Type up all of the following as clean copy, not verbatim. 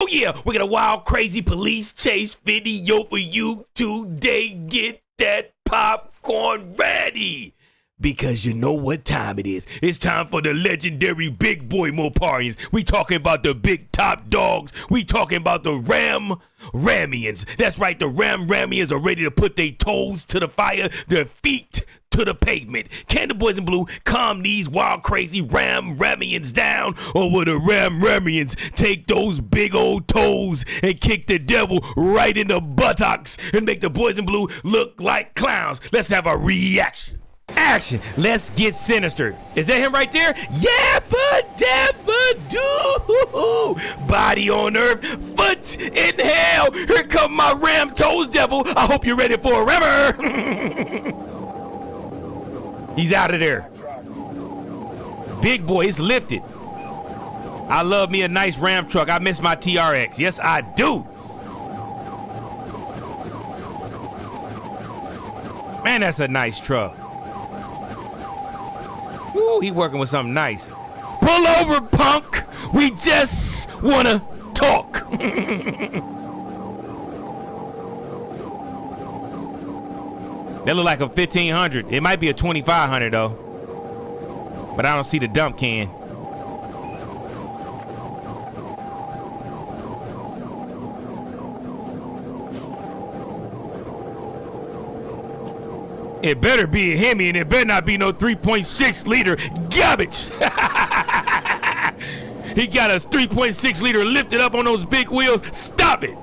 Oh yeah, we got a wild, crazy police chase video for you today. Get that popcorn ready. Because you know what time it is. It's time for the legendary Big Boy Moparians. We talking about the big top dogs. We talking about the Ramians. That's right, the Ramians are ready to put their toes to the fire, their feet to the pavement. Can the boys in blue calm these wild, crazy Ramians down? Or will the Ramians take those big old toes and kick the devil right in the buttocks and make the boys in blue look like clowns? Let's have a reaction. Action. Let's get sinister. Is that him right there? Yabba-dabba-doo. Body on earth, foot in hell. Here come my ram toes devil. I hope you're ready for a rammer. He's out of there. Big boy, it's lifted. I love me a nice ram truck. I miss my TRX. Yes, I do. Man, that's a nice truck. Ooh, he working with something nice. Pull over, punk. We just wanna talk. That look like a 1500. It might be a 2500 though. But I don't see the dump can. It better be a Hemi, and it better not be no 3.6 liter garbage. He got a 3.6 liter lifted up on those big wheels. Stop it.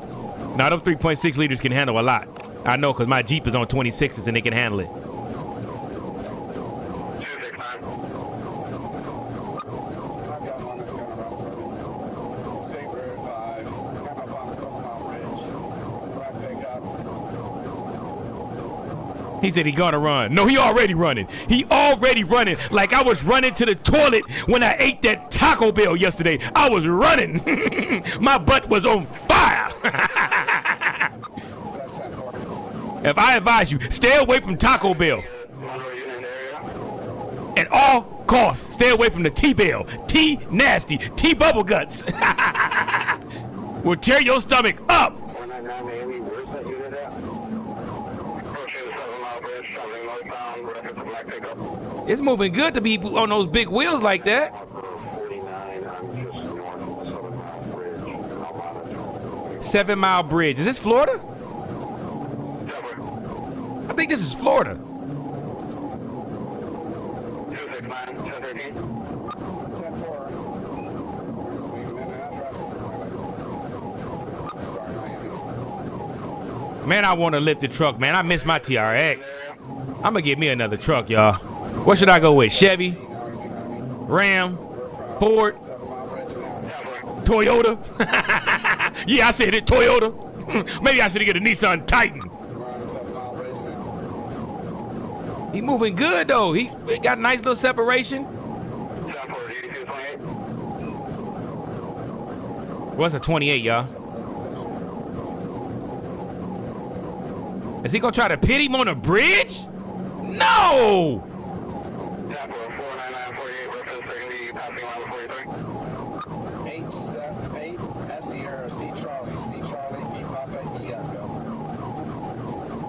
Now, those 3.6 liters can handle a lot. I know, because my Jeep is on 26s and they can handle it. He said he gonna run. No, he already running. He already running. Like I was running to the toilet when I ate that Taco Bell yesterday. I was running. My butt was on fire. If I advise you, stay away from Taco Bell. At all costs, stay away from the T-Bell. T-nasty. T-bubble guts. Will tear your stomach up. It's moving good to be on those big wheels like that. 7 Mile Bridge. Is this Florida? I think this is Florida. Man, I want to lift the truck, man. I miss my TRX. I'm gonna get me another truck, y'all. What should I go with? Chevy, Ram, Ford, Toyota? Yeah, I said it, Toyota. Maybe I should get a Nissan Titan. He moving good though. He got a nice little separation. What's a 28, y'all? Is he gonna try to pit him on a bridge? No!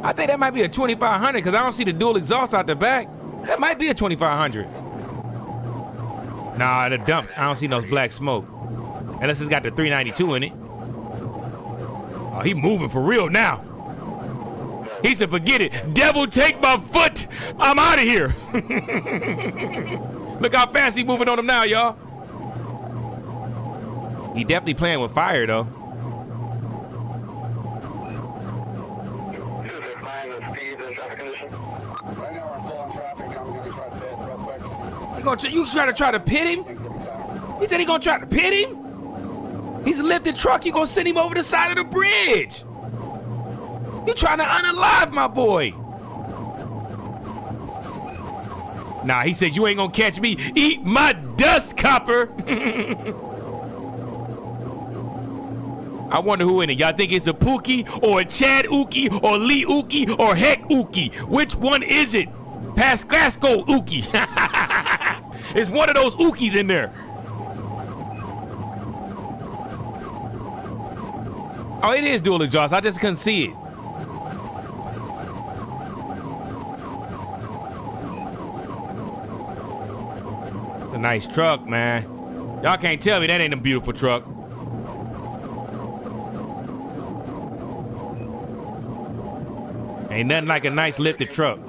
I think that might be a 2500 because I don't see the dual exhaust out the back. That might be a 2500. Nah, the dump. I don't see no black smoke. Unless it's got the 392 in it. Oh, he moving for real now. He said, forget it. Devil, take my foot. I'm out of here. Look how fast he moving on him now, y'all. He definitely playing with fire, though. You try to pit him? He said he gonna try to pit him? He's a lifted truck. You gonna send him over the side of the bridge? You trying to unalive my boy? Nah, he said you ain't gonna catch me. Eat my dust, copper. I wonder who in it. Y'all think it's a Pookie or a Chad Ookie or Lee Ookie or Heck Ookie? Which one is it? Pascasco Ookie. It's one of those Ookies in there. Oh, it is dual exhaust. I just couldn't see it. It's a nice truck, man. Y'all can't tell me that ain't a beautiful truck. Ain't nothing like a nice lifted truck.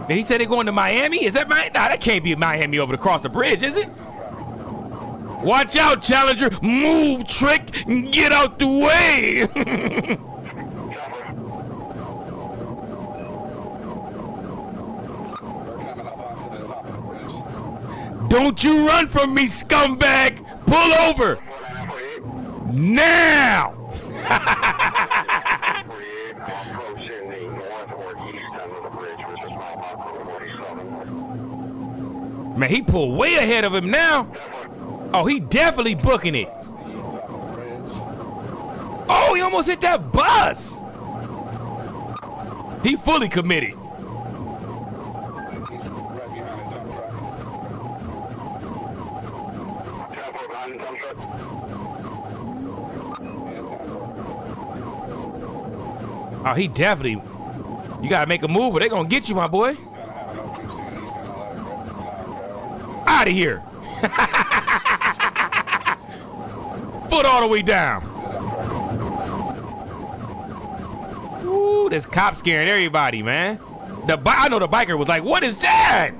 And he said they're going to Miami? Is that Miami? Nah, that can't be Miami over across the bridge, is it? Watch out, Challenger. Move, Trick. Get out the way. Don't you run from me, scumbag. Pull over. Now. Man, he pulled way ahead of him now. Oh, he definitely booking it. Oh, he almost hit that bus. He fully committed. Oh, he definitely. You gotta make a move or they're gonna get you, my boy. Out of here. Foot all the way down. Ooh, this cop scaring everybody, man. I know the biker was like, what is that?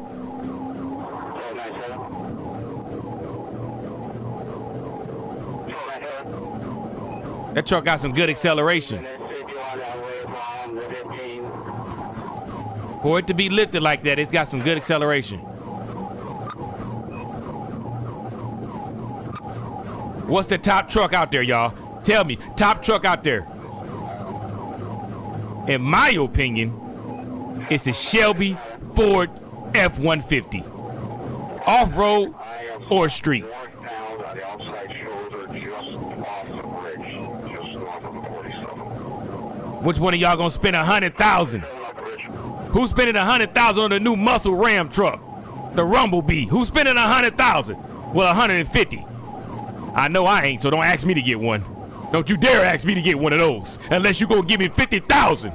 That truck got some good acceleration. For it to be lifted like that, it's got some good acceleration. What's the top truck out there, y'all? Tell me, top truck out there. In my opinion, it's the Shelby Ford F-150. Off-road or street. Which one of y'all gonna spend $100,000? Who's spending $100,000 on the new muscle Ram truck? The Rumblebee. Who's spending $100,000? Well, 150. I know I ain't, so don't ask me to get one. Don't you dare ask me to get one of those, unless you gonna give me 50,000.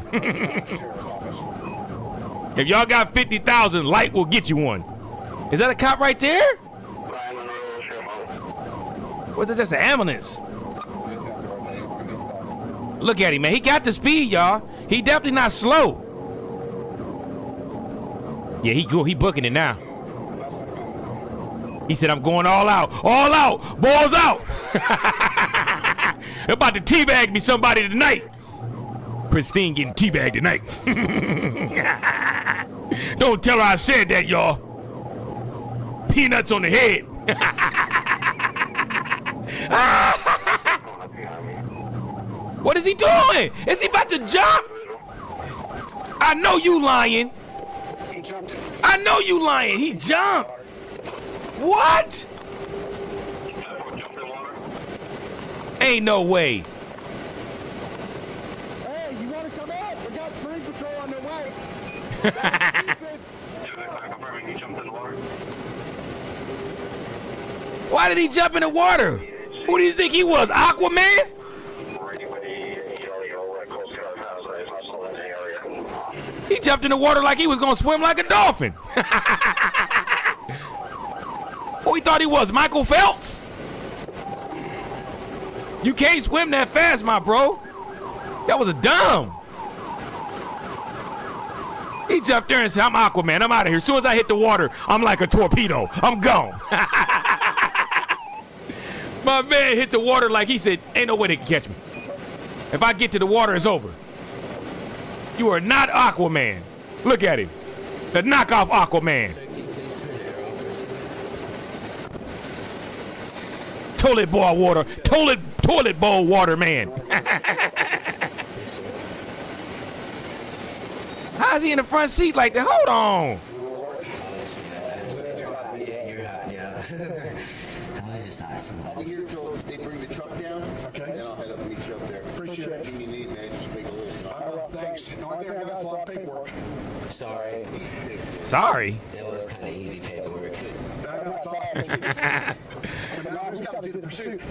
If y'all got 50,000, Light will get you one. Is that a cop right there? Or is it just an ambulance? Look at him, man. He got the speed, y'all. He definitely not slow. Yeah, he booking it now. He said, I'm going all out. All out. Balls out. They're about to teabag me somebody tonight. Pristine getting teabagged tonight. Don't tell her I said that, y'all. Peanuts on the head. What is he doing? Is he about to jump? I know you lying. I know you lying. He jumped. What? Ain't no way. Hey, you want to come out? We got Marine Patrol on their way. Why did he jump in the water? Who do you think he was, Aquaman? He jumped in the water like he was gonna swim like a dolphin. Who he thought he was, Michael Phelps? You can't swim that fast, my bro. That was a dumb. He jumped there and said, I'm Aquaman, I'm out of here. As soon as I hit the water, I'm like a torpedo. I'm gone. My man hit the water like he said, ain't no way they can catch me. If I get to the water, it's over. You are not Aquaman. Look at him. The knockoff Aquaman. Toilet bowl water. Toilet bowl water man. How's he in the front seat like that? Hold on. Awesome. I'll be here till they bring the truck down. Okay. Then I'll head up and meet you up there. Appreciate it. Anything you need, man, just make a list. Thanks. The only thing I got is a lot of paperwork. Sorry. Sorry. That was kind of easy paperwork. That's all. I mean, now I just got to do the pursuit.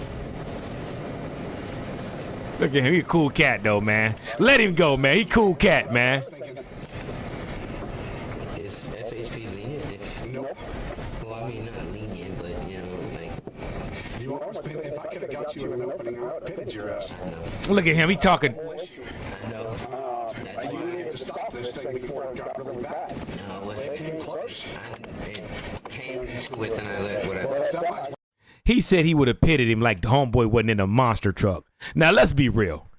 Look at him. He a cool cat, though, man. Let him go, man. He cool cat, man. Is FHP lenient? Nope. Well, I mean, not lenient, but, you know, like, You almost paid. If I could have got you in an opening, I would have pitted your ass. I know. Look at him. He talking. I know. That's You why. needed to stop this thing before it got really bad. No, it wasn't. It came close. It came to it, and I let what I. But so much. He said he would have pitted him like the homeboy wasn't in a monster truck. Now, let's be real.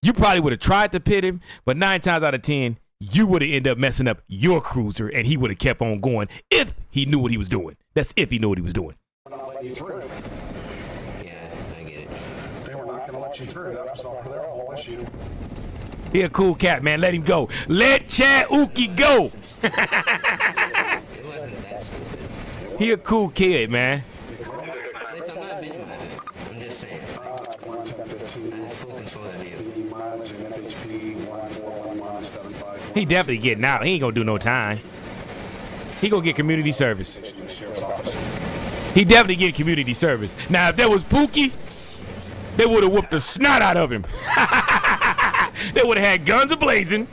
You probably would have tried to pit him, but 9 times out of 10, you would have ended up messing up your cruiser, and he would have kept on going if he knew what he was doing. That's if he knew what he was doing. We're not letting you through. Yeah, I get it. They were not going to let you through. That was their whole issue. He a cool cat, man. Let him go. Let Chad Uki go. It wasn't that stupid. He a cool kid, man. At least I'm not minimizing it. I'm just saying. 11015. I have full control of the vehicle. The mileage and FHP 1411175. He definitely getting out. He ain't gonna do no time. He gonna get community service. Sheriff's office. He definitely get community service. Now, if that was Pookie, they would have whooped the snot out of him. They would have had guns a-blazing,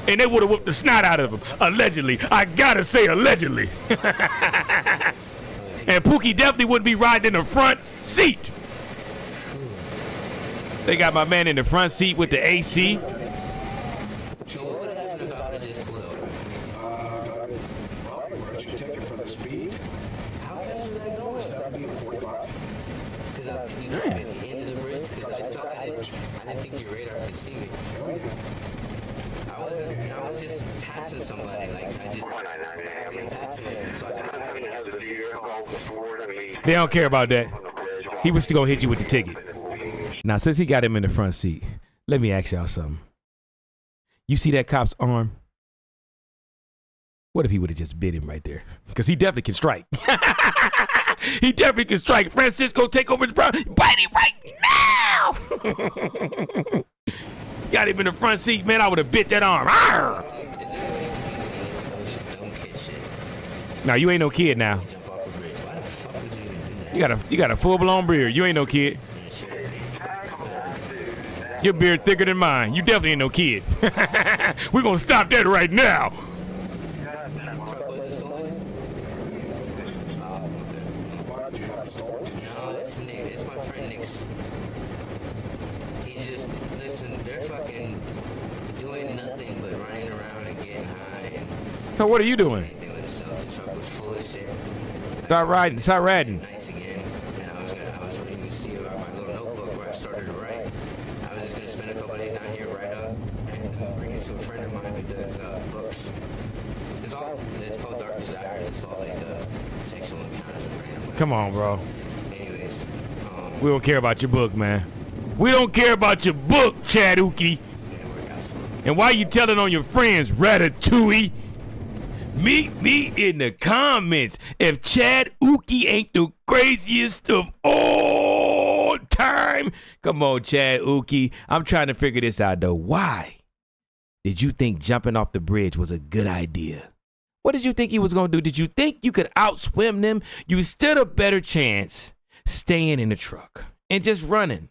and they would have whooped the snot out of him. Allegedly. I gotta say allegedly. And Pookie definitely wouldn't be riding in the front seat. They got my man in the front seat with the AC. So what would happen if I would have just pulled over? Probably where you take it for the speed. How fast was I going? 70 to 45. Because you took me at the end of the bridge, because I didn't think your radar could see me. I was just passing somebody, like, I just passing it. So I They don't care about that. He was still gonna hit you with the ticket. Now, since he got him in the front seat, let me ask y'all something. You see that cop's arm? What if he would have just bit him right there? Because he definitely can strike. He definitely can strike. Francisco, take over his brown. Bite him right now. Got him in the front seat, man. I would have bit that arm. Arr! Now, you ain't no kid now. jump off the bridge. Why the fuck would you even do that? You got a full-blown beard. You ain't no kid. Your beard thicker than mine. You definitely ain't no kid. We're going to stop that right now. Why did you have it stolen? No, it's Nick. It's my friend Nick's. He's just, listen, they're fucking doing nothing but running around and getting high and So what are you doing? doing stuff. The truck was full of shit. Start riding. Start riding. Nice again. And I was reading to see about my little notebook where I started to write. I was just gonna spend a couple days down here, write up, and bring it to a friend of mine who does books. It's called Dark Desires. It's all like sexual encounters with random. Come on, bro. Anyways, We don't care about your book, man. We don't care about your book, Chaduki. didn't work out so well. And why you telling on your friends, Ratatouille? Meet me in the comments if Chad Uki ain't the craziest of all time. Come on, Chad Uki. I'm trying to figure this out, though. Why did you think jumping off the bridge was a good idea? What did you think he was going to do? Did you think you could outswim them? You stood a better chance staying in the truck and just running.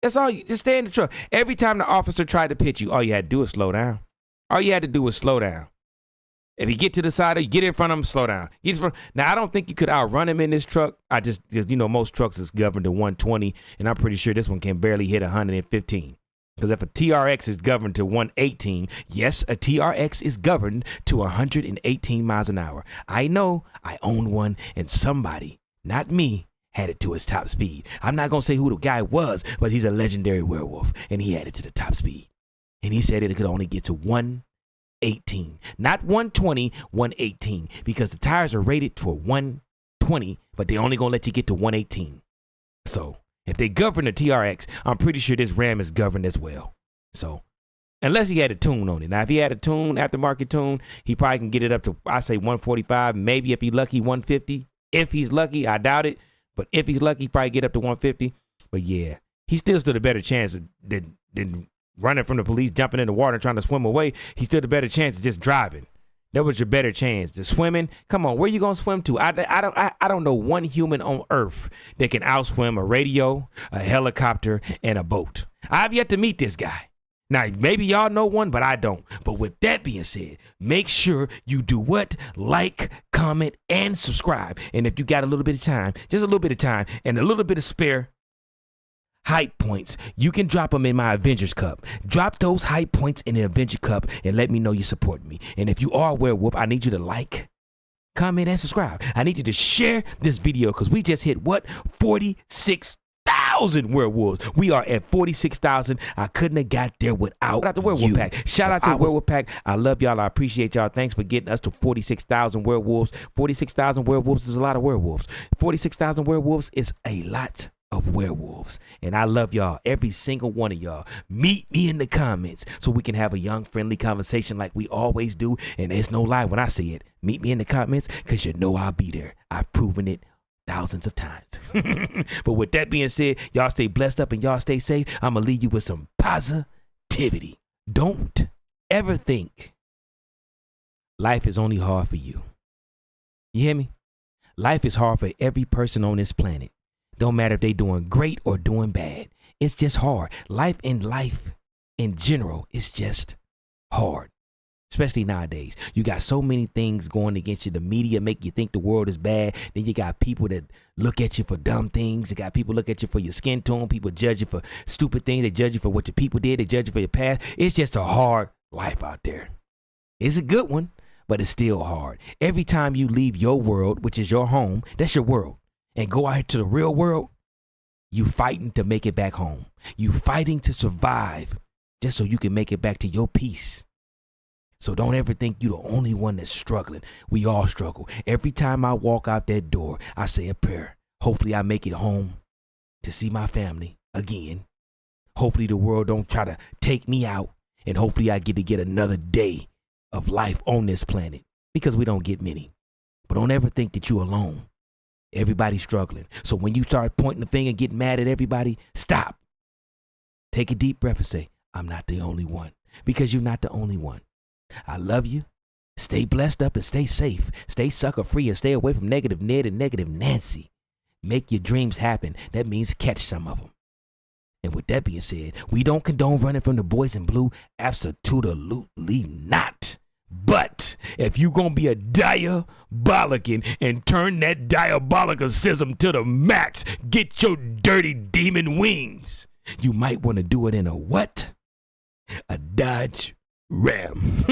That's all. Just stay in the truck. Every time the officer tried to pitch you, all you had to do was slow down. All you had to do was slow down. If you get to the side, you get in front of him, slow down. Now, I don't think you could outrun him in this truck. Because, most trucks is governed to 120, and I'm pretty sure this one can barely hit 115. Because if a TRX is governed to 118, yes, a TRX is governed to 118 miles an hour. I know, I own one, and somebody, not me, had it to its top speed. I'm not going to say who the guy was, but he's a legendary werewolf, and he had it to the top speed. And he said it could only get to 118, not 120, 118, because the tires are rated for 120, but they only going to let you get to 118. So if they govern the TRX, I'm pretty sure this Ram is governed as well. So unless he had a tune on it. Now, if he had a tune, aftermarket tune, he probably can get it up to, I say 145, maybe if he's lucky, 150. If he's lucky, I doubt it. But if he's lucky, he probably get up to 150. But yeah, he still stood a better chance than running from the police, jumping in the water and trying to swim away. He stood a better chance of just driving. That was your better chance. The swimming, come on, where you gonna swim to? I don't know one human on earth that can outswim a radio, a helicopter, and a boat. I've yet to meet this guy. Now, maybe y'all know one, but I don't. But with that being said, make sure you do what? Like, comment, and subscribe. And if you got a little bit of time, just a little bit of time, and a little bit of spare hype points, you can drop them in my Avengers Cup. Drop those hype points in the Avenger Cup and let me know you support me. And if you are a werewolf, I need you to like, comment, and subscribe. I need you to share this video because we just hit what? 46,000 werewolves. We are at 46,000. I couldn't have got there without the werewolf pack. Shout out to the werewolf pack. I love y'all. I appreciate y'all. Thanks for getting us to 46,000 werewolves. 46,000 werewolves is a lot of werewolves. 46,000 werewolves is a lot of werewolves. And I love y'all, every single one of y'all. Meet me in the comments so we can have a young, friendly conversation like we always do. And there's no lie when I say it. Meet me in the comments because you know I'll be there. I've proven it thousands of times. But with that being said, y'all stay blessed up and y'all stay safe. I'm going to leave you with some positivity. Don't ever think life is only hard for you. You hear me? Life is hard for every person on this planet. Don't matter if they doing great or doing bad. It's just hard. Life in general is just hard. Especially nowadays. You got so many things going against you. The media make you think the world is bad. Then you got people that look at you for dumb things. You got people look at you for your skin tone. People judge you for stupid things. They judge you for what your people did. They judge you for your past. It's just a hard life out there. It's a good one, but it's still hard. Every time you leave your world, which is your home, that's your world, and go out here to the real world, you fighting to make it back home. You fighting to survive just so you can make it back to your peace. So don't ever think you're the only one that's struggling. We all struggle. Every time I walk out that door, I say a prayer. Hopefully I make it home to see my family again. Hopefully the world don't try to take me out. And hopefully I get another day of life on this planet, because we don't get many. But don't ever think that you're alone. Everybody's struggling. So when you start pointing the finger and getting mad at everybody, stop. Take a deep breath and say, I'm not the only one. Because you're not the only one. I love you. Stay blessed up and stay safe. Stay sucker free and stay away from negative Ned and negative Nancy. Make your dreams happen. That means catch some of them. And with that being said, we don't condone running from the boys in blue. Absolutely not. But if you gonna be a diabolican and turn that diabolicism to the max, get your dirty demon wings. You might want to do it in a what? A Dodge Ram.